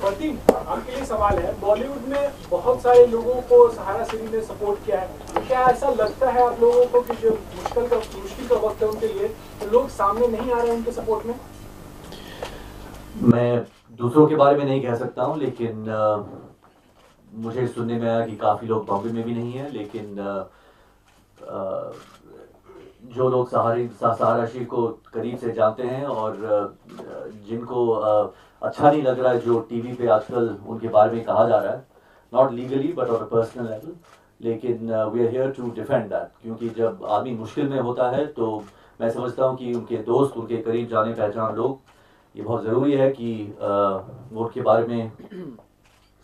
फरदीन, आपके लिए सवाल है, बॉलीवुड में बहुत सारे लोगों को सहारा सीरीज ने सपोर्ट किया है, क्या ऐसा लगता है आप लोगों को कि जो मुश्किल का वक्त है उनके लिए, तो लोग सामने नहीं आ रहे हैं उनके सपोर्ट में? मैं दूसरों के बारे में नहीं कह सकता हूँ, लेकिन मुझे सुनने में आया कि काफ़ी लोग बॉम्बे में भी नहीं है, लेकिन जो लोग सहारा शीर को करीब से जानते हैं और जिनको अच्छा नहीं लग रहा है जो टीवी पे आजकल उनके बारे में कहा जा रहा है, not legally but on a personal level, लेकिन we are here to defend that, क्योंकि जब आदमी मुश्किल में होता है तो मैं समझता हूँ कि उनके दोस्त, उनके करीब जाने पहचान लोग, ये बहुत ज़रूरी है कि वो उनके बारे में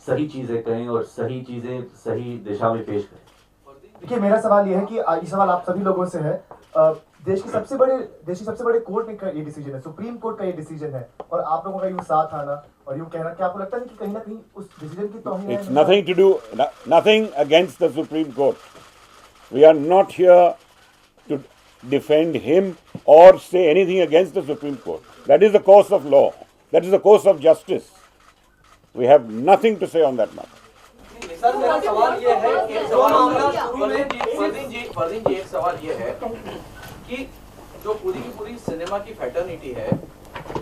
सही चीज़ें कहें और सही चीज़ें सही दिशा में पेश करें। देखिए, मेरा सवाल यह है कि ये सवाल आप सभी लोगों से है। देश की सबसे बड़े कोर्ट का ये डिसीजन है, सुप्रीम कोर्ट का ये डिसीजन है, और आप लोगों का यूं साथ आना और यूं कहना, क्या आपको लगता है कि कहीं ना कहीं उस डिसीजन की तौहीन है? It's nothing to do, nothing against the Supreme Court. We are not here to defend him or say anything against the Supreme Court. That is the course of law. That is the course of justice. We have nothing to say on that matter. Sir, मेरा सवाल ये है कि फरदीन जी, एक सवाल ये है कि जो पूरी की पूरी सिनेमा की फैटर्निटी है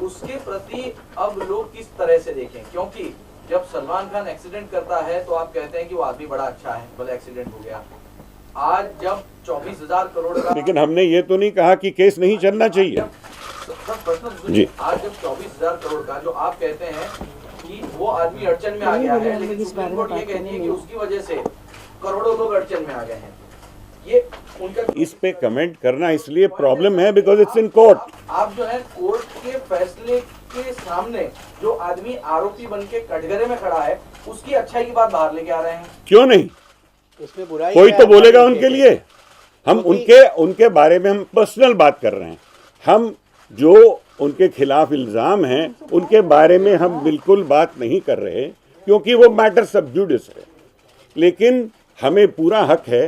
उसके प्रति अब लोग किस तरह से देखें, क्योंकि जब सलमान खान एक्सीडेंट करता है तो आप कहते हैं कि वो आदमी बड़ा अच्छा है, भले एक्सीडेंट हो गया। आज जब 24,000 करोड़ का, लेकिन हमने ये तो नहीं कहा कि केस नहीं चलना चाहिए जी। आज जब 24,000 करोड़ का जो आप कहते हैं कि वो आदमी अड़चन में आ गया है, लेकिन सुप्रीम कोर्ट ये कहती है कि उसकी वजह से करोड़ों लोग अड़चन में आ गए हैं, ये उनका, इस पे कमेंट करना इसलिए प्रॉब्लम है बिकॉज इट्स इन कोर्ट। आप जो है कोर्ट के फैसले के सामने जो आदमी आरोपी बन के कटघरे में खड़ा है उसकी अच्छाई की बात बाहर लेके आ रहे हैं। क्यों नहीं, इसमें बुराई कोई तो बोलेगा उनके लिए। हम उनके बारे में हम पर्सनल बात कर रहे हैं। हम जो उनके खिलाफ इल्ज़ाम हैं उनके बारे में हम बिल्कुल बात नहीं कर रहे, क्योंकि वो मैटर सब जुडिस है। लेकिन हमें पूरा हक है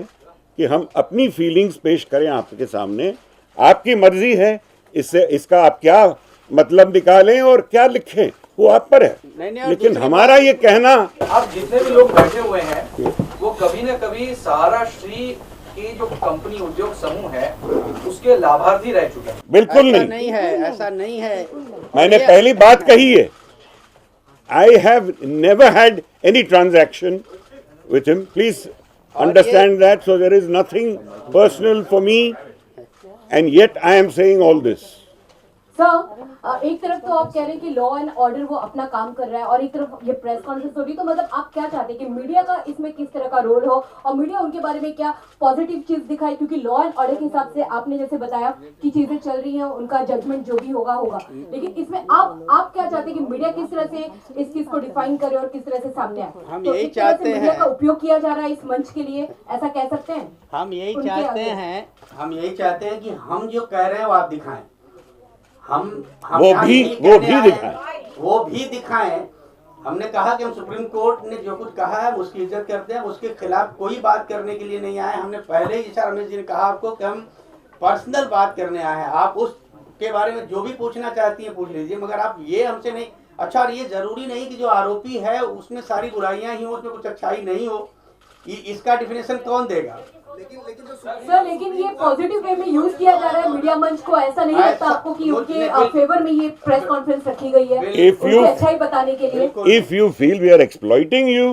कि हम अपनी फीलिंग्स पेश करें आपके सामने। आपकी मर्जी है, इसका आप क्या मतलब निकालें और क्या लिखें, वो आप पर है। लेकिन हमारा ये कहना, अब जितने भी लोग बैठे हुए हैं वो कभी न कभी सहारा श्री की जो कंपनी उद्योग समूह है उसके लाभार्थी रह चुके हैं। बिल्कुल ऐसा नहीं है। मैंने पहली बात कही है, I have never had any transaction with him, please understand that, so there is nothing personal for me, and yet I am saying all this. Sir, एक तरफ तो आप कह रहे हैं कि लॉ एंड ऑर्डर वो अपना काम कर रहा है और एक तरफ ये प्रेस कॉन्फ्रेंस हो रही, तो मतलब आप क्या चाहते हैं कि मीडिया का इसमें किस तरह का रोल हो और मीडिया उनके बारे में क्या पॉजिटिव चीज दिखाए, क्योंकि लॉ एंड ऑर्डर के हिसाब से आपने जैसे बताया कि चीजें चल रही हैं, उनका जजमेंट जो भी होगा, लेकिन इसमें आप क्या चाहते हैं कि मीडिया किस तरह से इस चीज को डिफाइन करे और किस तरह से सामने आए? हम तो यही एक तरह से चाहते हैं, मीडिया का उपयोग किया जा रहा है इस मंच के लिए, ऐसा कह सकते हैं? हम यही चाहते हैं कि हम जो कह रहे हैं वो आप दिखाएं, वो भी दिखाएं। हमने कहा कि हम सुप्रीम कोर्ट ने जो कुछ कहा है उसकी इज्जत करते हैं, उसके खिलाफ कोई बात करने के लिए नहीं आए। हमने पहले ही जैसा रमेश जी ने कहा आपको कि हम पर्सनल बात करने आए हैं। आप उसके बारे में जो भी पूछना चाहती हैं पूछ लीजिए, मगर आप ये हमसे नहीं। अच्छा, और ये जरूरी नहीं कि जो आरोपी है उसमें सारी बुराइयां ही हो, उसमें कुछ अच्छाई नहीं हो, इसका डिफिनेशन कौन देगा? लेकिन ये पॉजिटिव वे में यूज किया जा रहा है मीडिया मंच को, ऐसा नहीं लगता आपको कि उनके फेवर में ये प्रेस कॉन्फ्रेंस रखी गई है उनकी अच्छाई बताने के लिए? If you feel we are exploiting you,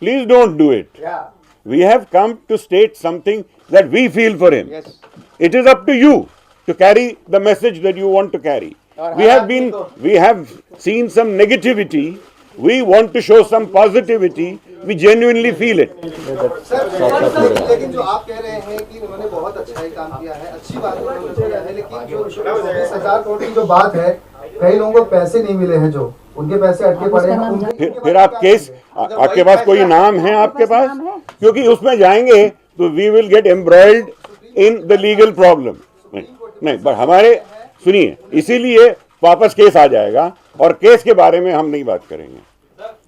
please don't do it. We have come to state something that we feel for him. It is up to you to carry the message that you want to carry. We have seen some negativity. We want to show some positivity. We genuinely feel it. Sir, लेकिन जो आप कह रहे हैं कि उन्होंने बहुत अच्छा ही काम किया है, अच्छी बात उन्होंने किया है, लेकिन जो 20,000 करोड़ की जो बात है, कई लोगों को पैसे नहीं मिले हैं, जो उनके पैसे अटके पड़े हैं। फिर आप केस, आपके पास कोई नाम है आपके पास? क्योंकि उसमें जाएंगे तो we will get embroiled in the legal problem. नहीं, पर हमारे सुनिए, इसीलिए वापस केस आ जाएगा और केस के बारे में हम नहीं बात करेंगे।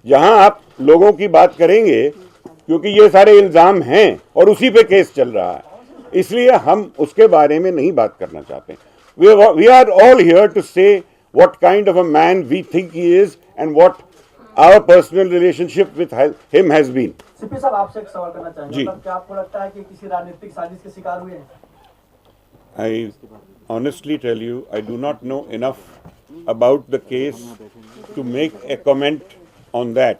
जहां आप लोगों की बात करेंगे, क्योंकि ये सारे इल्जाम हैं और उसी पे केस चल रहा है, इसलिए हम उसके बारे में नहीं बात करना चाहते। We are all here to say what kind of a man we think he is and what our personal relationship with him has been. CP साहब आपसे एक सवाल करना चाहेंगे, जी। मतलब क्या आपको लगता है कि किसी राजनीतिक साजिश के शिकार हुए हैं? I honestly tell you, I do not know enough about the case to make a comment on that.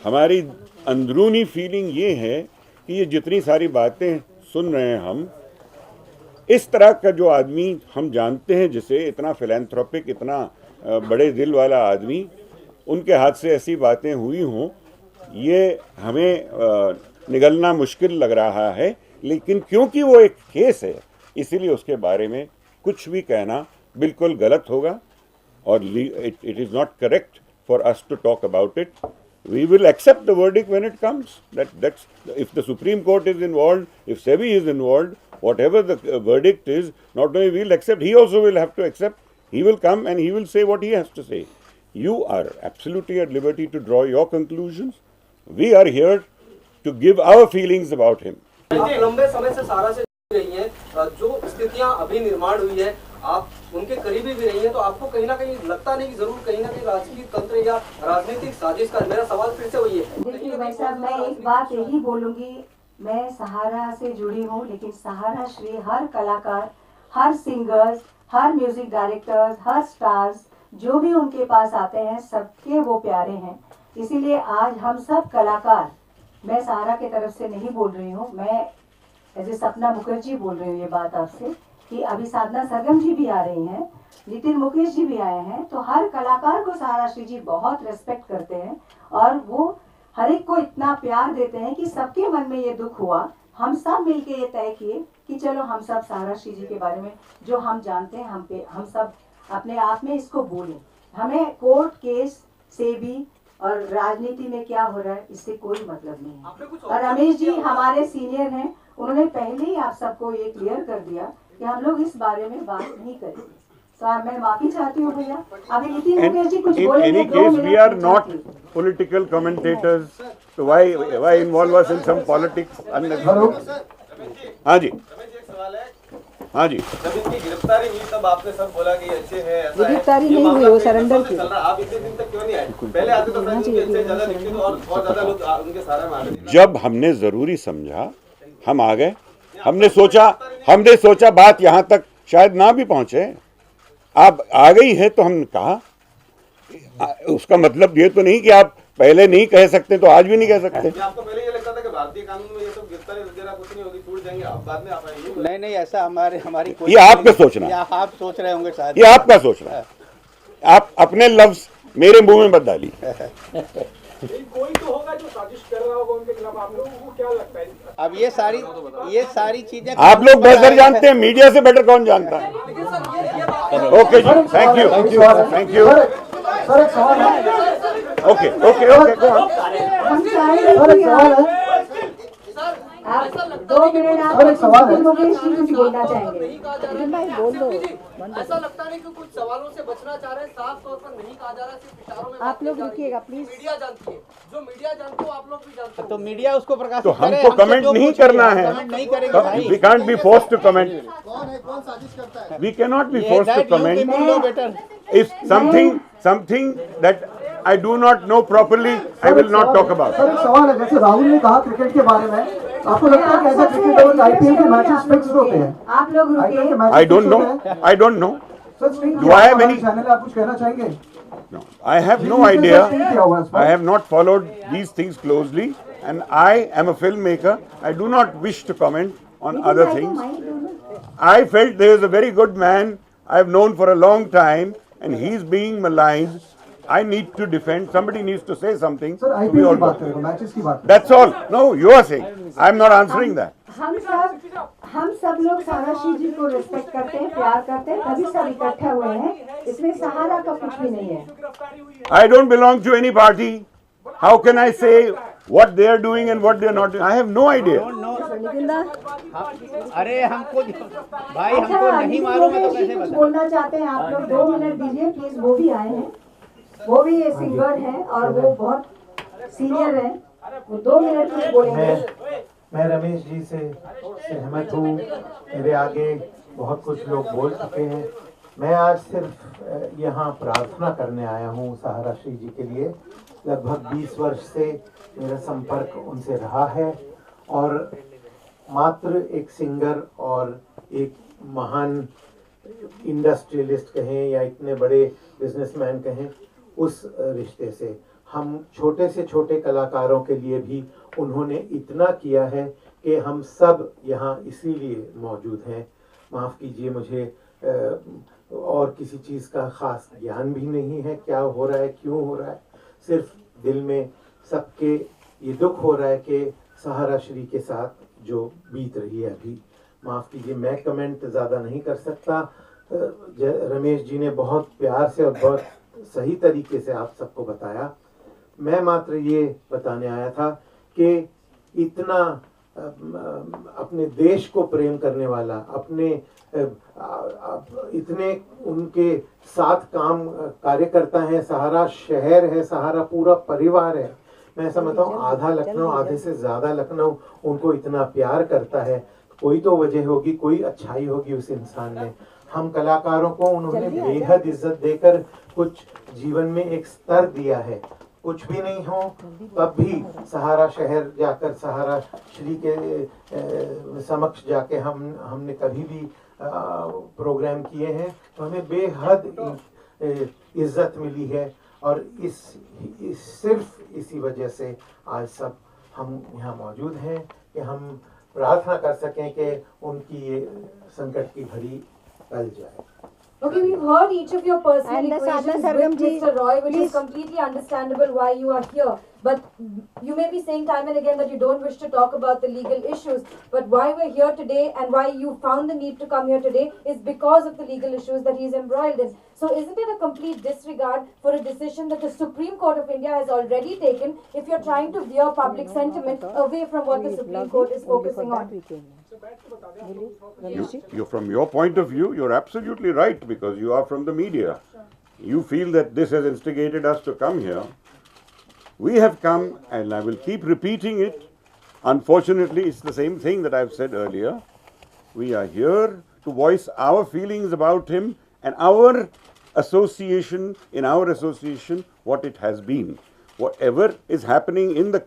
हमारी अंदरूनी फीलिंग ये है कि ये जितनी सारी बातें सुन रहे हैं हम, इस तरह का जो आदमी हम जानते हैं, जिसे इतना फिलैंथ्रोपिक, इतना बड़े दिल वाला आदमी, उनके हाथ से ऐसी बातें हुई हों, ये हमें निगलना मुश्किल लग रहा है। लेकिन क्योंकि वो एक केस है, इसीलिए उसके बारे में कुछ भी कहना बिल्कुल गलत होगा और it is not correct for us to talk about it. We will accept the verdict when it comes. That's if the Supreme Court is involved, if SEBI is involved, whatever the verdict is, not only we'll accept, he also will have to accept. He will come and he will say what he has to say. You are absolutely at liberty to draw your conclusions. We are here to give our feelings about him. आप लंबे समय से सारा से रही हैं, जो स्थितियां अभी निर्माण हुई है, आप उनके करीबी भी रही हैं, तो आपको कहीं ना कहीं लगता नहीं कि जरूर कहीं ना कहीं राजनीतिक तंत्र या राजनीतिक साजिश का, मेरा सवाल फिर से वही है। देखिए भाई साहब, मैं एक बात यही बोलूंगी, मैं सहारा से जुड़ी हूँ, लेकिन सहारा श्री हर कलाकार, हर सिंगर्स, हर म्यूजिक डायरेक्टर्स, हर स्टार्स जो भी उनके पास आते हैं, सबके वो प्यारे हैं। इसीलिए आज हम सब कलाकार, मैं सहारा की तरफ से नहीं बोल रही हूँ, मैं ऐसे सपना मुखर्जी बोल रही हूँ ये बात आपसे, कि अभी साधना सरगम जी भी आ रही हैं, नितिन मुकेश जी भी आए हैं, तो हर कलाकार को सहारा श्री जी बहुत रेस्पेक्ट करते हैं और वो हर एक को इतना प्यार देते हैं कि सबके मन में ये दुख हुआ, हम सब मिलके ये तय किए कि चलो हम सब सहारा श्री जी के बारे में जो हम जानते हैं, हम सब अपने आप में इसको बोलें। हमें कोर्ट केस से भी और राजनीति में क्या हो रहा है इससे कोई मतलब नहीं है। और रमेश जी हमारे सीनियर हैं, उन्होंने पहले ही आप सबको ये क्लियर कर दिया कि हम लोग इस बारे में बात नहीं करेंगे। तो मैं माफी चाहती हूँ भैया। अभी नितिन मुकेश जी कुछ बोलेंगे। In any case, we are not political commentators, so why involve us in some politics? हाँ जी, हाँ जी। जब इनकी गिरफ्तारी हुई तब आपने सब बोला कि अच्छे हैं, ऐसा है। गिरफ्तारी नहीं हुई, वो सरेंडर की। आप इतने दिन तक क्यों नहीं आए? पहले आते तो अच्छे ज्यादा दिखते तो और बहुत ज्यादा लोग उनके सारे में आ गए। जब हमने जरूरी समझा, हम आ गए। हमने सोचा बात यहाँ तक शायद ना भी पहुंचे। आप आ गई है तो हमने कहा, उसका मतलब ये तो नहीं कि आप पहले नहीं कह सकते तो आज भी नहीं कह सकते। आपको पहले ये लगता था कि भारतीय कानून में ये सब गिरफ्तारी वगैरह कुछ नहीं होगी, छूट जाएंगे, आप बाद में आ पाएंगे? नहीं, ऐसा हमारी ये आपका सोचना, या आप सोच रहे होंगे शायद। ये आपका सोचना है। आप अपने लफ्ज मेरे मुंह में मत डालिए। कोई तो होगा जो साजिश कर रहा होगा उनके खिलाफ, आप लोगों को क्या लगता है? अब ये सारी चीजें आप लोग बेहतर जानते हैं, मीडिया से बेटर कौन जानता है। ओके जी, thank you, thank you. Sir एक सवाल है। ओके, हम चाहेंगे आप 2 मिनट आप नितिन मुकेश जी कुछ बोलना चाहेंगे। ऐसा लगता नहीं कि कुछ सवालों से बचना चाह रहे हैं, साफ तौर पर नहीं कहा जा रहा, सिर्फ इशारों में। आप लोग रुकिएगा प्लीज। मीडिया जानती है, जो मीडिया जानती हो आप लोग भी जानते हो। तो मीडिया उसको प्रकाशित तो करे, हमको हमसे कमेंट जो नहीं पूछेगा, करना है। कमेंट नहीं करेंगे भाई। We can't be forced to comment. We can not be forced to comment. If something that I do not know properly, I will not talk about. Sir एक सवाल है, जैसे राहुल ने कहा क्रिकेट के बारे में, आपको लगता है कि ऐसा क्रिकेट आईपीएल के मैचेस फिक्स होते हैं? आप लोग रुकिए। I don't know. Sir string Do I have any? Channel आप कुछ कहना चाहेंगे? No, I have no idea. I have not followed these things closely, and I am a filmmaker. I do not wish to comment on other things. I felt there is a very good man I have known for a long time, and he is being maligned. I need to defend. Somebody needs to say something. Sir IPL की बात करें, matches की बात। That's all. No, you are saying. I am not answering that. हम सब लोग सहारा श्री जी को respect करते हैं, प्यार करते हैं, तभी सब इकट्ठे हुए हैं। इसमें सहारा का कुछ भी नहीं है। I don't belong to any party. How can I say what they are doing and what they are not doing? I have no idea. अरे हमको भाई, हमको नहीं मालूम है तो कैसे कुछ बता? बोलना चाहते हैं आप लोग? 2 मिनट दीजिए प्लीज। वो भी आए हैं, वो भी ये सिंगर हैं और वो बहुत सीनियर हैं, वो 2 मिनट कुछ बोलेंगे। मैं रमेश जी से सहमत हूँ। मेरे आगे बहुत कुछ लोग बोल चुके हैं। मैं आज सिर्फ यहाँ प्रार्थना करने आया हूँ सहारा श्री जी के लिए। लगभग 20 वर्ष से मेरा संपर्क उनसे रहा है और मात्र एक सिंगर और एक महान इंडस्ट्रियलिस्ट कहें या इतने बड़े बिजनेसमैन कहें, उस रिश्ते से हम छोटे से छोटे कलाकारों के लिए भी उन्होंने इतना किया है कि हम सब यहाँ इसीलिए मौजूद हैं। माफ़ कीजिए, मुझे और किसी चीज़ का ख़ास ज्ञान भी नहीं है, क्या हो रहा है, क्यों हो रहा है। सिर्फ दिल में सबके ये दुख हो रहा है कि सहारा श्री के साथ जो बीत रही है अभी। माफ़ कीजिए, मैं कमेंट ज़्यादा नहीं कर सकता। रमेश जी ने बहुत प्यार से और बहुत सही तरीके से आप सबको बताया। मैं मात्र ये बताने आया था कि इतना अपने देश को प्रेम करने वाला, अपने इतने उनके साथ काम कार्यकर्ता हैं, सहारा शहर है, सहारा पूरा परिवार है। मैं समझता हूँ आधा लखनऊ, आधे से ज़्यादा लखनऊ उनको इतना प्यार करता है। कोई तो वजह होगी, कोई अच्छाई होगी उस इंसान में। हम कलाकारों को उन्होंने बेहद इज्जत देकर कुछ जीवन में एक स्तर दिया है। कुछ भी नहीं हो तब भी सहारा शहर जाकर, सहारा श्री के समक्ष जाके हमने कभी भी प्रोग्राम किए हैं तो हमें बेहद इज्जत मिली है। और सिर्फ इसी वजह से आज सब हम यहाँ मौजूद हैं कि हम प्रार्थना कर सकें कि उनकी ये संकट की घड़ी टल जाए। Okay, we've heard each of your personal equations with Mr. Roy, which is completely understandable why you are here. But you may be saying time and again that you don't wish to talk about the legal issues. But why we're here today and why you found the need to come here today is because of the legal issues that he's embroiled in. So isn't it a complete disregard for a decision that the Supreme Court of India has already taken if you're trying to veer public sentiment away from what the Supreme Court is focusing on? You, from your point of view, you're absolutely right, because you are from the media. You feel that this has instigated us to come here. We have come, and I will keep repeating it. Unfortunately, it's the same thing that I've said earlier. We are here to voice our feelings about him and our association, what it has been. Whatever is happening in the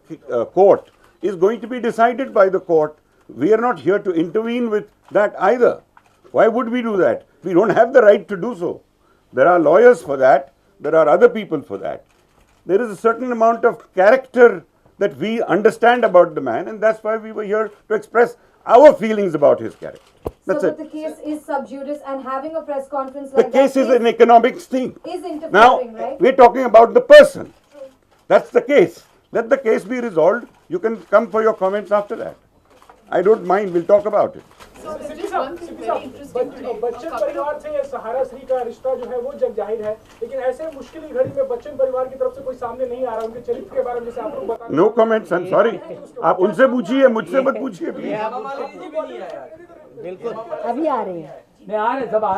court is going to be decided by the court. We are not here to intervene with that either. Why would we do that? We don't have the right to do so. There are lawyers for that. There are other people for that. There is a certain amount of character that we understand about the man, and that's why we were here to express our feelings about his character. That's so it. But the case is sub judice, and having a press conference The like case is an economic thing. Is interfering, Now, right? we're talking about the person. That's the case. Let the case be resolved. You can come for your comments after that. I don't mind. We'll talk about it. Bachchan परिवार से सहारा श्री का रिश्ता जो है वो जग जाहिर है, लेकिन ऐसे मुश्किल घड़ी में बच्चन परिवार की तरफ से कोई सामने नहीं आ रहा। उनके चरित्र के बारे में जैसे आप लोग बता। No comments. I'm sorry. आप उनसे पूछिए, मुझसे मत पूछिए। बिल्कुल अभी आ रहे हैं।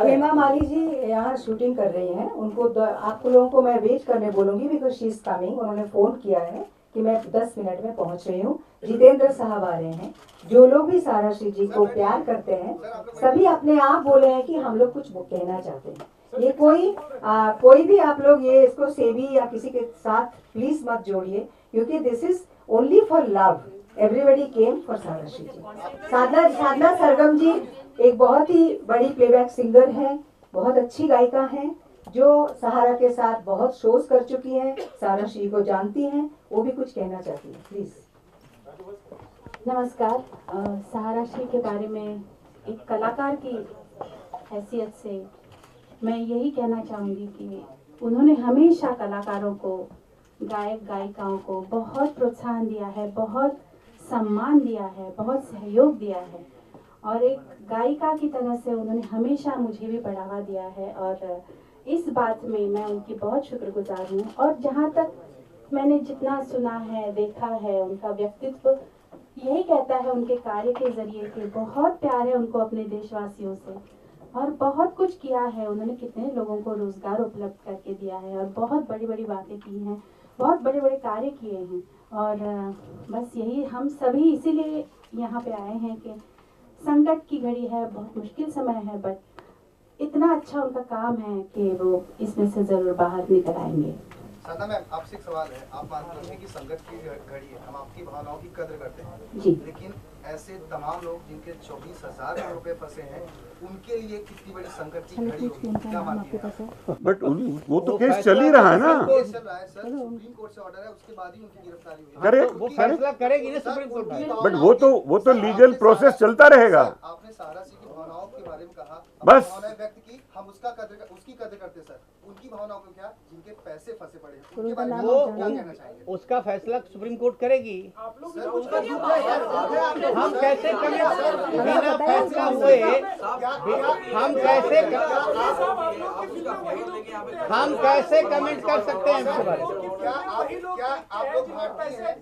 हेमा मालिनी जी यहाँ शूटिंग कर रही हैं। उनको आप लोगों को मैं वेट करने बोलूंगी, बिकॉज शी इज कमिंग। उन्होंने फोन किया है कि मैं 10 मिनट में पहुंच रही हूँ। जितेंद्र साहब आ रहे हैं। जो लोग भी सहारा श्री जी को प्यार करते हैं, सभी अपने आप बोले हैं कि हम लोग कुछ कहना चाहते हैं। ये कोई भी आप लोग ये इसको सेवी या किसी के साथ प्लीज मत जोड़िए, क्योंकि this is only for love. Everybody came for Sahara Shri ji. Sadhana Sargam ji एक बहुत ही बड़ी प्लेबैक सिंगर हैं, बहुत अच्छी गायिका हैं, जो सहारा के साथ बहुत शोज कर चुकी हैं, सहारा श्री को जानती हैं। वो भी कुछ कहना चाहती है, प्लीज। नमस्कार। सहारा श्री के बारे में एक कलाकार की हैसियत से मैं यही कहना चाहूँगी कि उन्होंने हमेशा कलाकारों को, गायक गायिकाओं को बहुत प्रोत्साहन दिया है, बहुत सम्मान दिया है, बहुत सहयोग दिया है, और एक गायिका की तरह से उन्होंने हमेशा मुझे भी बढ़ावा दिया है। और इस बात में मैं उनकी बहुत शुक्रगुजार हूँ। और जहाँ तक मैंने जितना सुना है, देखा है, उनका व्यक्तित्व यही कहता है, उनके कार्य के जरिए कि बहुत प्यार है उनको अपने देशवासियों से, और बहुत कुछ किया है उन्होंने। कितने लोगों को रोजगार उपलब्ध करके दिया है, और बहुत बड़ी बड़ी बातें की हैं, बहुत बड़े बड़े कार्य किए हैं। और बस यही हम सभी इसीलिए यहाँ पे आए हैं कि संकट की घड़ी है, बहुत मुश्किल समय है, बट इतना अच्छा उनका काम है कि वो इसमें से जरूर बाहर निकल आएंगे। साधना मैम, आपसे एक सवाल है। आप मानते हैं कि संगत की घड़ी है, हम आपकी भावनाओं की कदर करते हैं जी। लेकिन ऐसे तमाम लोग जिनके 24,000 रुपए फंसे हैं, उनके लिए कितनी बड़ी संकट की घड़ी होगी, क्या मानती हैं? बट वो तो केस चल ही रहा है ना। केस चल रहा है सर, सुप्रीम कोर्ट से ऑर्डर है, उसके बाद ही उनकी गिरफ्तारी हुई है। करे वो फैसला करेगी ना सुप्रीम कोर्ट में। बट वो तो लीगल प्रोसेस चलता रहेगा। आपने सहारा सिंह की भावनाओं के बारे में कहा, बस। भावनाएं व्यक्त की, हम उसकी कदर करते सर। उनकी भावनाओं को क्या, जिनके पैसे फंसे पड़े हैं, उनके बारे में वो क्या कहना चाहेंगे? उसका फैसला सुप्रीम कोर्ट करेगी। सर, उनका हम कैसे बिना फैसला हुए हम कैसे कमेंट कर सकते हैं इसके बारे में? क्या आप लोग भारतीय हैं?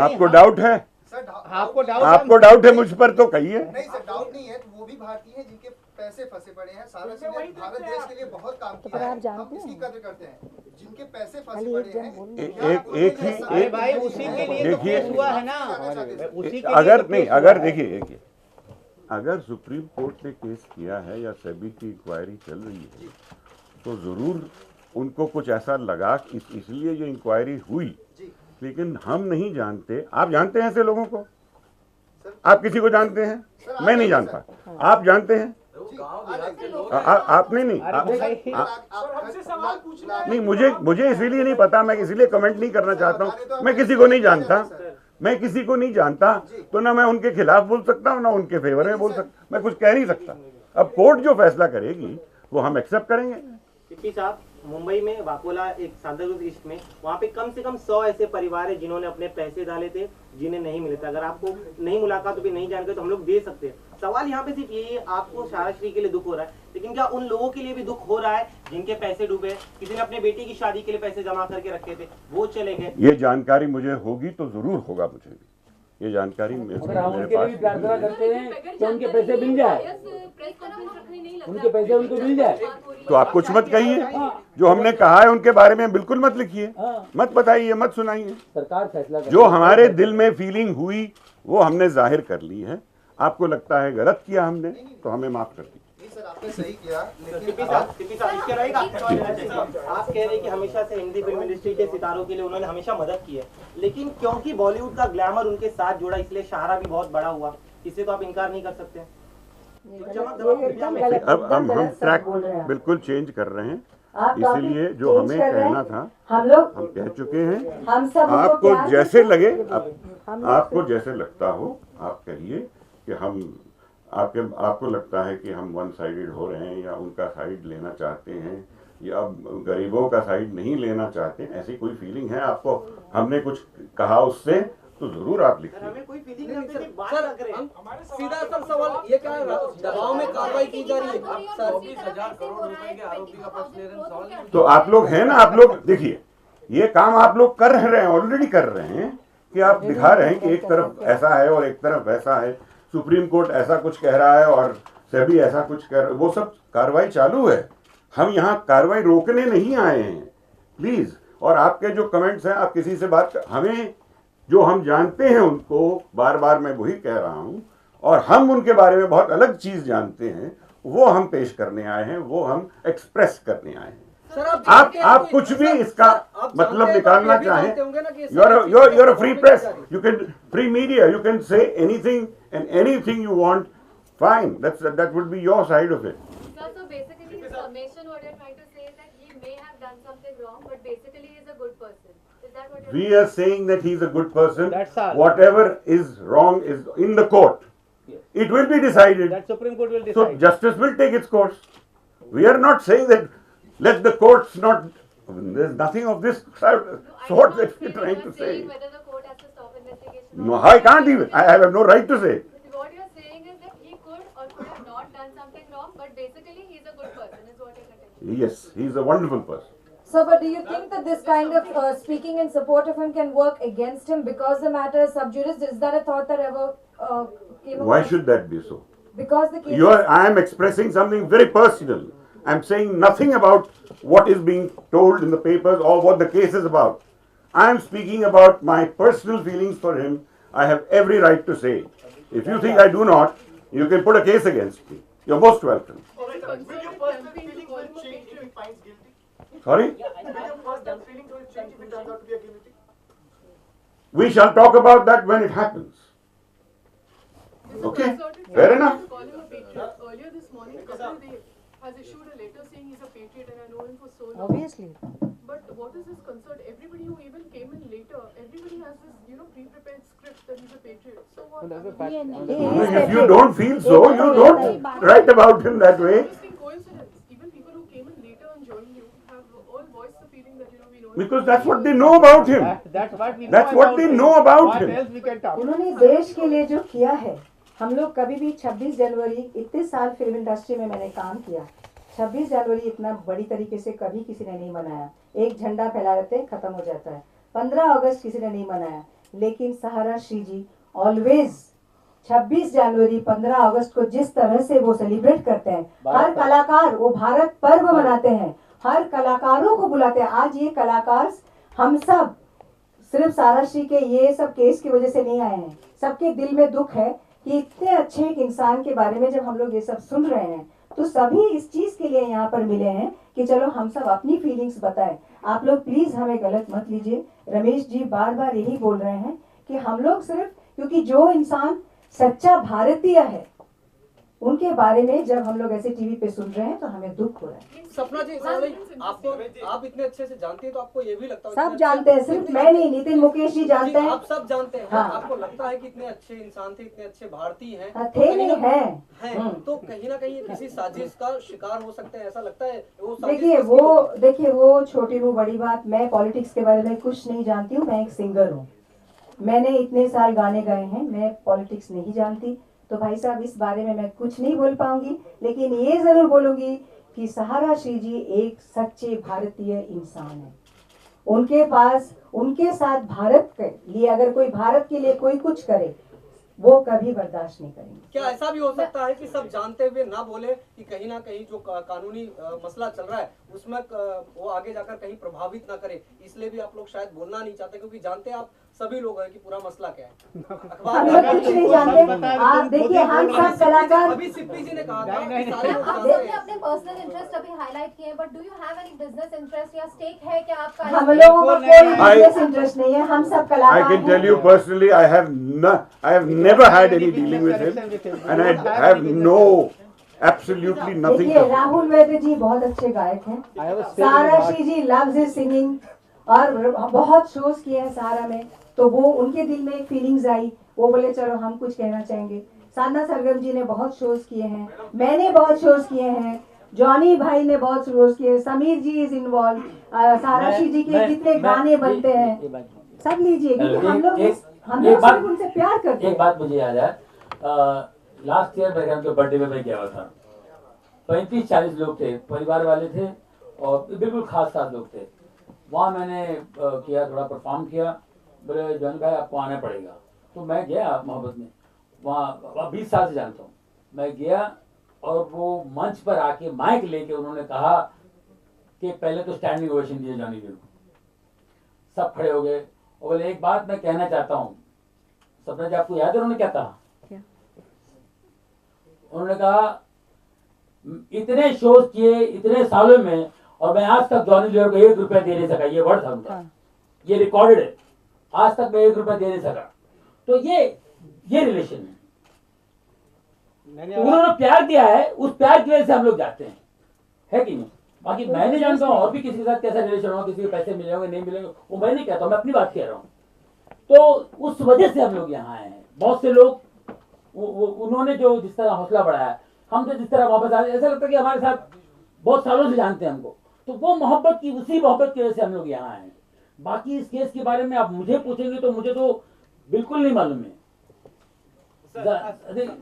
आपको डाउट है? सर, आपको डाउट है मुझ पर तो कहिए। नहीं सर, डाउट नहीं है। तो वो भी भारतीय हैं जिनके पैसे फंसे पड़े हैं। सारा सिंह ने भारत देश के लिए बहुत काम किया है, हम इसकी कदर करते हैं। जिनके पैसे फंसे पड़े हैं, एक भाई उसी के लिए तो केस हुआ है ना, उसी के अगर लिए नहीं, अगर देखिए, अगर सुप्रीम कोर्ट ने केस किया है या सेबी की इंक्वायरी चल रही है तो जरूर उनको कुछ ऐसा लगा इसलिए ये इंक्वायरी हुई। लेकिन हम नहीं जानते। आप जानते हैं ऐसे लोगों को? आप किसी को जानते हैं? मैं नहीं जानता। आप जानते हैं? आपने नहीं नहीं मुझे इसीलिए नहीं पता, मैं इसीलिए कमेंट नहीं करना चाहता हूँ। मैं किसी को नहीं जानता, तो ना मैं उनके खिलाफ बोल सकता हूँ ना उनके फेवर में बोल सकता, मैं कुछ कह नहीं सकता। अब कोर्ट जो फैसला करेगी वो हम एक्सेप्ट करेंगे। सीपी साहब, मुंबई में वाकोला एक सांताक्रूज ईस्ट में वहाँ पे कम से कम 100 ऐसे परिवार है जिन्होंने अपने पैसे डाले थे जिन्हें नहीं मिले थे। अगर आपको नहीं मुलाकात तो भी नहीं जानकर तो हम लोग दे सकते हैं। सवाल यहाँ पे सिर्फ ये, आपको सहारा श्री के लिए दुख हो रहा है, लेकिन क्या उन लोगों के लिए भी दुख हो रहा है जिनके पैसे डूबे? किसी ने अपने बेटी की शादी के लिए पैसे जमा करके रखे थे, वो चले गए। ये जानकारी मुझे होगी तो जरूर होगा, मुझे भी ये जानकारी मेरे पास। प्रार्थना करते हैं कि उनके पैसे मिल जाए, उनके पैसे उनको मिल जाए। तो आप कुछ मत कहिए, जो हमने कहा है उनके बारे में बिल्कुल मत लिखिए, मत बताइए, मत सुनाइए। सरकार फैसला जो हमारे दिल में फीलिंग हुई वो हमने जाहिर कर ली है। आपको लगता है गलत किया हमने तो हमें माफ कर दीजिए। सर, आपने सही किया, सीपी साहब, इसके रहेगा। आप कह रहे हैं कि हमेशा से हिंदी फिल्म इंडस्ट्री के सितारों के लिए उन्होंने हमेशा मदद की है, लेकिन क्योंकि बॉलीवुड का ग्लैमर उनके साथ जुड़ा इसलिए सहारा भी बहुत बड़ा हुआ, इससे तो आप इनकार नहीं कर सकते। अब हम ट्रैक बिल्कुल चेंज कर रहे हैं, इसीलिए जो हमें कहना था हम कह चुके हैं। आपको जैसे लगे, आपको जैसे लगता हो आप कहिए कि हम आपको लगता है कि हम वन साइडेड हो रहे हैं या उनका साइड लेना चाहते हैं या गरीबों का साइड नहीं लेना चाहते, ऐसी कोई फीलिंग है आपको? हमने कुछ कहा उससे तो जरूर आप लिखिए। हमें कोई फीलिंग नहीं है, बात ना करें। सीधा सा सवाल ये क्या है, दबाव में कार्रवाई की जा रही है? 24,000 करोड़ रुपए के आरोपी का पक्ष ले रहे हैं, सवाल नहीं। तो आप लोग हैं ना, आप लोग देखिए, ये काम आप लोग कर रहे हैं, ऑलरेडी कर रहे हैं कि आप दिखा रहे हैं कि एक तरफ ऐसा है और एक तरफ ऐसा है, सुप्रीम कोर्ट ऐसा कुछ कह रहा है और सेबी ऐसा कुछ कह रहा है। वो सब कार्रवाई चालू है, हम यहाँ कार्रवाई रोकने नहीं आए हैं, प्लीज। और आपके जो कमेंट्स हैं, आप किसी से हमें जो हम जानते हैं उनको बार बार मैं वही कह रहा हूँ, और हम उनके बारे में बहुत अलग चीज जानते हैं, वो हम पेश करने आए हैं, वो हम एक्सप्रेस करने आए हैं। आप कुछ भी इसका मतलब निकालना चाहें, you're a free press, you can free media, you can say anything and anything you want, fine, that would be your side of it. So basically in summation what you're trying to say is that he may have done something wrong, but basically he is a good person. Is that what you're We are saying that he's a good person. That's all. Whatever is wrong is in the court. It will be decided. That Supreme Court will So decide. justice will take its course. We are not saying that let the courts not. There's nothing of this sort that we're trying to say. whether the court has to stop investigation? No, I can't even. I have no right to say. What you're saying is that he could or could have not done something wrong, but basically he's a good person, is what you're saying. Yes, he's a wonderful person. So, but do you think that this kind of speaking in support of him can work against him because the matter is sub judice? Is that a thought that ever came up? Why should that be so? Because the case I am expressing something very personal. I'm saying nothing about what is being told in the papers or what the case is about. I am speaking about my personal feelings for him. I have every right to say. If you think I do not, you can put a case against me. You're most welcome. Sorry? We shall talk about that when it happens. Okay? Fair enough. Earlier this morning, Kapil Dev has issued a letter saying he's a patriot, and I know him for so long. Obviously. But what is his concern? Everybody who even came in later, everybody has this, pre-prepared script that he's a patriot. So what? If you don't feel so, you don't write about him that way. Interesting coincidence. Even people who came in later and joined you have all voiced the feeling that we know. Because that's what they know about him. That's what we know. That's what they know about him. What else we can talk? उन्होंने देश के लिए जो किया है, हम लोग कभी भी 26 जनवरी, इतने साल फिल्म इंडस्ट्री में मैंने काम किया, 26 जनवरी इतना बड़ी तरीके से कभी किसी ने नहीं मनाया। एक झंडा फैला देते हैं, खत्म हो जाता है। 15 अगस्त किसी ने नहीं मनाया, लेकिन सहारा श्री जी ऑलवेज 26 जनवरी 15 अगस्त को जिस तरह से वो सेलिब्रेट करते हैं, हर कलाकार वो भारत पर्व मनाते हैं, हर कलाकारों को बुलाते हैं। आज ये कलाकार हम सब सिर्फ सहारा श्री के ये सब केस की वजह से नहीं आए हैं, सबके दिल में दुख है कि इतने अच्छे एक इंसान के बारे में जब हम लोग ये सब सुन रहे हैं, तो सभी इस चीज के लिए यहाँ पर मिले हैं कि चलो हम सब अपनी फीलिंग्स बताएं। आप लोग प्लीज हमें गलत मत लीजिए। रमेश जी बार बार यही बोल रहे हैं कि हम लोग सिर्फ, क्योंकि जो इंसान सच्चा भारतीय है उनके बारे में जब हम लोग ऐसे टीवी पे सुन रहे हैं तो हमें दुख हो रहा है। सपना जी, आप इतने अच्छे से जानती हैं तो आपको ये भी लगता है? सब जानते हैं, सिर्फ मैं नहीं, नितिन मुकेश जी जानते हैं। आप सब जानते हैं। हाँ। आपको लगता है कि इतने अच्छे इंसान थे, इतने अच्छे भारतीय हैं, थे नहीं हैं, तो कहीं ना कहीं किसी साजिश का शिकार हो सकते हैं, ऐसा लगता है? वो देखिए वो छोटी वो बड़ी बात, मैं पॉलिटिक्स के बारे में कुछ नहीं जानती हूँ। मैं एक सिंगर हूँ, मैंने इतने साल गाने गाए हैं, मैं पॉलिटिक्स नहीं जानती। तो भाई साहब इस बारे में मैं कुछ नहीं बोल पाऊंगी, लेकिन ये जरूर बोलूंगी कि सहारा श्री जी एक सच्चे भारतीय इंसान है। उनके पास, उनके साथ भारत के लिए अगर कोई भारत के लिए कोई कुछ करे, वो कभी बर्दाश्त नहीं करेंगे। क्या ऐसा भी हो सकता है कि सब जानते हुए ना बोले कि कहीं ना कहीं जो कानूनी मसला चल रहा है उसमें वो आगे जाकर कहीं प्रभावित ना करे, इसलिए भी आप लोग शायद बोलना नहीं चाहते, क्योंकि जानते हैं आप सभी लोग हैं कि पूरा मसला क्या है। हम लोग कुछ नहीं जानते। आप देखिए हम सब कलाकार, अभी सिप्पी जी ने कहा था कि आपने अपने पर्सनल इंटरेस्ट अभी हाईलाइट किए, but do you have any business interest या स्टेक है क्या आपका? हम लोगों को कोई बिजनेस इंटरेस्ट नहीं है, हम सब कलाकार हैं। I can tell you personally, I have never had any dealing with him, and I have absolutely nothing. देखिए राहुल वैद्य जी बहुत अच्छे गायक हैं, सहारा श्री जी लव्स हिज सिंगिंग और बहुत शोज किए हैं सहारा में, तो वो उनके दिल में एक फीलिंग्स आई, वो बोले चलो हम कुछ कहना चाहेंगे। साधना सरगम जी ने बहुत शोज किए हैं, मैंने बहुत शोज किए हैं, जॉनी भाई ने बहुत शोज किए, समीर जी इज इन्वॉल्व, सहारा श्री जी के जितने गाने बनते हैं सब लीजिए, क्योंकि हम लोग सिर्फ उनसे प्यार करते हैं। एक बात मुझे याद है, लास्ट ईयर मेरे के बर्थडे में मैं गया हुआ था, 35-40 लोग थे, परिवार वाले थे और बिल्कुल खास लोग थे। वहाँ मैंने किया, थोड़ा परफॉर्म किया, बोले जॉनी भाई आपको आना पड़ेगा। तो मैं गया मोहब्बत में, वहाँ 20 साल से जानता हूँ। मैं गया और वो मंच पर आके माइक लेके उन्होंने कहा कि पहले तो स्टैंडिंग ओवेशन दिए जॉनी को, सब खड़े हो गए और बोले एक बात मैं कहना चाहता हूँ। सपना जी आपको याद है उन्होंने क्या कहा? उन्होंने कहा इतने शोज किए इतने सालों में और मैं आज तक जॉनी लीवर को 1 रुपया दे नहीं सका, ये वर्ड था उनका, ये रिकॉर्डेड है, आज तक मैं 1 रुपया दे नहीं सका। तो ये रिलेशन है, उन्होंने प्यार दिया है, उस प्यार की वजह से हम लोग जाते हैं, है कि नहीं? बाकी मैं नहीं जानता हूँ और भी किसी के साथ कैसा रिलेशन हो, किसी को पैसे मिले होंगे नहीं मिलेंगे, वो मैं नहीं कहता, मैं अपनी बात कह रहा हूँ। तो उस वजह से हम लोग यहाँ आए हैं। बहुत से लोग उन्होंने जो जिस तरह हौसला बढ़ाया, हम तो जिस तरह वापस आए, ऐसा लगता है कि हमारे साथ बहुत सालों से जानते हैं हमको, तो वो मोहब्बत की, उसी मोहब्बत की वजह से हम लोग यहाँ आए हैं। बाकी इस केस के बारे में आप मुझे पूछेंगे तो मुझे तो बिल्कुल नहीं मालूम है,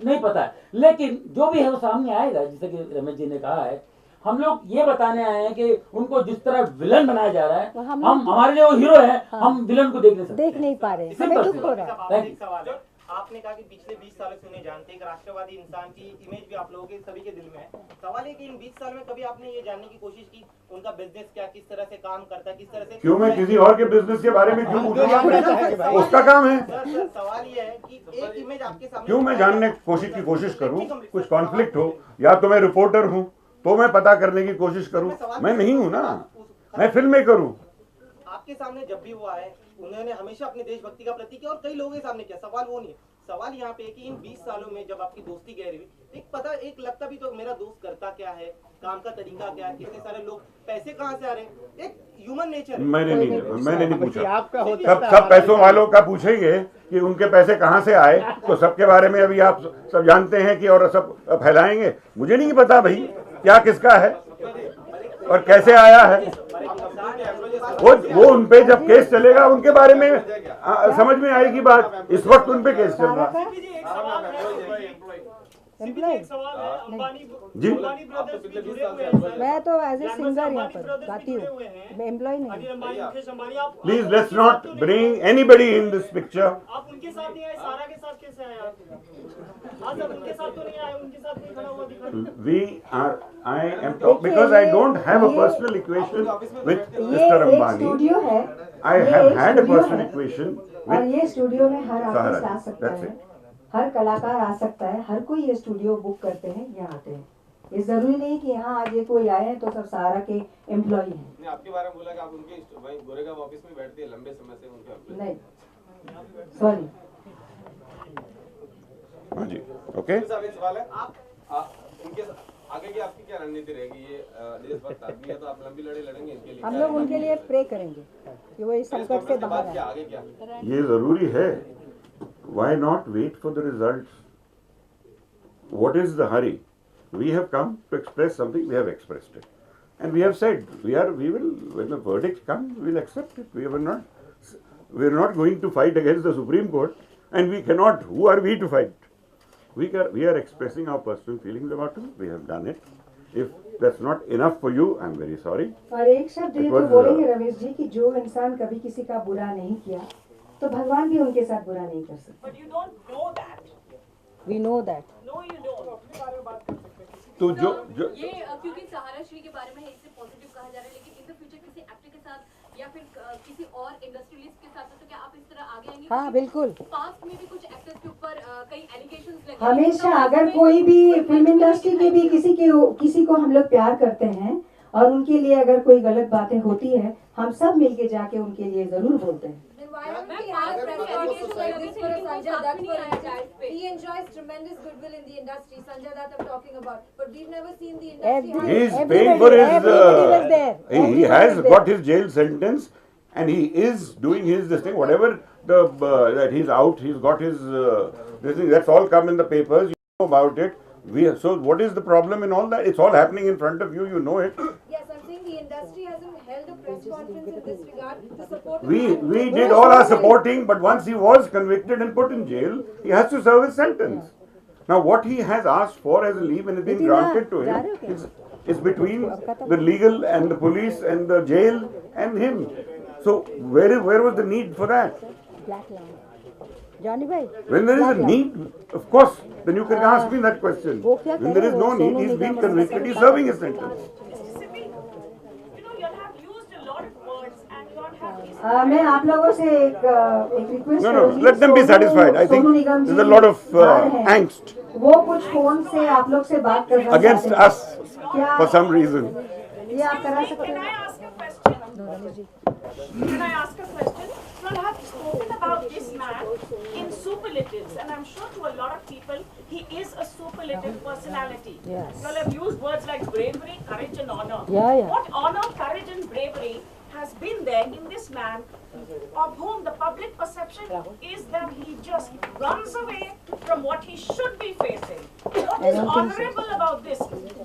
नहीं पता है, लेकिन जो भी है वो सामने आएगा। जैसे कि रमेश जी ने कहा है, हम लोग ये बताने आए हैं कि उनको जिस तरह विलन बनाया जा रहा है, हम हमारे लिए वो हीरो है, हम विलन को देख नहीं सकते, देख नहीं पा रहे, हमें दुख हो रहा है। आपने कहा कि पिछले 20 सालों से उन्हें जानते हैं, एक राष्ट्रवादी इंसान की इमेज भी आप लोगों के सभी के दिल में है। सवाल है कि इन 20 साल में कभी आपने ये जानने की कोशिश की उनका बिजनेस क्या, किस तरह से काम करता है, किस तरह से क्यों मैं किसी और के बिजनेस के बारे में क्यों पूछूं? उसका काम है। सर सवाल ये है कि एक इमेज आपके सामने क्यों मैं जानने की कोशिश करूं? कुछ कॉन्फ्लिक्ट हो, या तो मैं रिपोर्टर हूं तो मैं पता करने की कोशिश करूं, मैं नहीं हूं ना, मैं फिल्म मेकर हूं। आपके सामने जब भी वो आए उन्होंने हमेशा अपनी देशभक्ति का प्रतीक किया और कई लोगों के सामने किया। सवाल वो नहीं है, सवाल यहाँ पे है कि इन 20 सालों में जब आपकी दोस्ती गहरी हुई, एक लगता भी तो मेरा दोस्त करता क्या है, काम का तरीका क्या है, कितने सारे लोग, पैसे कहाँ से आ रहे हैं, एक ह्यूमन नेचर। मैंने नहीं पूछा। सब पैसों वालों का पूछेंगे कि उनके पैसे कहाँ से आए, तो सबके बारे में अभी आप सब जानते हैं कि और सब फैलाएंगे। मुझे नहीं पता भाई क्या किसका है और कैसे आया है। वो उन पे जब केस चलेगा उनके बारे में समझ में आएगी बात। इस वक्त उन पे केस चल रहा है। जी मैं तो एज ए सिंगर यहाँ पर गाती हूँ, मैं एम्प्लॉय नहीं। Please let's not bring anybody in this picture. आप उनके साथ नहीं आए, सारा के साथ कैसे आए आप? आज आप उनके साथ तो नहीं आए, उनके साथ नहीं खड़ा हुआ दिखा। I am talking because I don't have a personal equation with Mr. Ambani. I have had a personal equation और with ये स्टूडियो में हर Sahara. आर्टिस्ट आ सकता That's है, it. हर कलाकार आ सकता है, हर कोई ये स्टूडियो बुक करते हैं, यहाँ आते हैं। ये जरूरी नहीं कि यहाँ आज ये कोई आए हैं तो सब सहारा के एम्प्लॉय हैं। नहीं, आपके बारे में बोला कि आप उनके वही गोरेगांव ऑफिस में बैठते हैं लंबे समय से उनके। नहीं, सॉरी। हाँ जी, ओके। साहब एक सवाल है, आप उनके आगे की आपकी क्या रणनीति रहेगी? ये देशभक्त आदमी है तो आप लंबी लड़ाई लड़ेंगे इनके लिए? हम लोग उनके लिए प्रे करेंगे कि वो इस संकट से बाहर आए। आगे क्या? ये जरूरी है। Why not wait for the results? What is the hurry? We have come to express something. We have expressed it, and we have said we will. When the verdict comes, we will accept it. We are not going to fight against the Supreme Court, and we cannot. Who are we to fight? We are expressing our personal feelings about it. We have done it. If that's not enough for you, I'm very sorry. और एक शब्द ये तो बोलेंगे रमेश जी कि जो इंसान कभी किसी का बुरा नहीं किया, तो भगवान भी उनके साथ बुरा नहीं कर सकते। But you don't know that. We know that. No, you don't. तो जो ये क्योंकि सहारा श्री के बारे में है, इससे पॉजिटिव कहा जा रहा है, लेकिन इन द फ्यूचर किसी एक्टर के साथ या फिर किसी और इंडस्ट्रियलिस्ट के साथ तो क्या आप इस तरह आगे आएंगे? हाँ बिल्कुल। पास्ट में भी कुछ एक्टर्स के ऊपर कई एलिगेशंस लगे। हमेशा अगर कोई भी फिल्म इंडस्ट्री के भी किसी को हम लोग प्यार करते हैं और उनके लिए अगर कोई गलत बातें होती है, हम सब मिलके जाके उनके लिए जरूर बोलते हैं। He enjoys tremendous goodwill in the industry. Sanjay Dutt I'm talking about, but we've never seen the industry. He is paying for his. He has got his jail sentence, and he is doing his this thing. Whatever that he's out, he's got his this thing. That's all come in the papers. You know about it. So what is the problem in all that? It's all happening in front of you. You know it. Yes, I'm saying the industry hasn't held a press conference in this regard to support. We did all our supporting, but once he was convicted and put in jail, he has to serve his sentence. Now, what he has asked for as a leave and has been granted to him is between the legal and the police and the jail and him. So, where was the need for that? Johnny bhai. When there is a need, of course, then you can ask me that question. When there is no need, he's been convicted, he's serving his sentence. मैं आप लोगों से एक request No, let them be satisfied. I think there's a lot of angst वो कुछ phone से आप लोग से बात करना against us for some reason. ये आप करा सकते Can I हैं? ask a question? Can I ask a question? Well, I have spoken about this man in superlatives, and I'm sure to a lot of people, he is a superlative personality. Yes. Well, I've used words like bravery, courage, and honor. Yeah. What honor, courage, and bravery has been there in this man, of whom the public perception is that he just runs away from what he should be facing. What is honorable about this?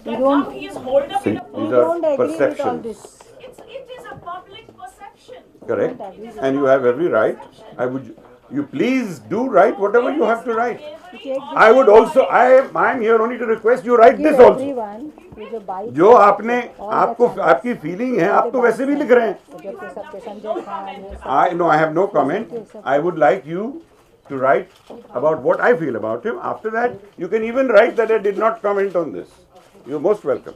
That now he is holed up in a These are perceptions. It is a public perception. Correct. And you have every right. You please do write whatever you have to write. I would also, I am here only to request you write this also. जो आपकी feeling है, आप तो वैसे भी लिख रहे हैं. I have no comment. I would like you to write about what I feel about him. After that, you can even write that I did not comment on this. You're most welcome.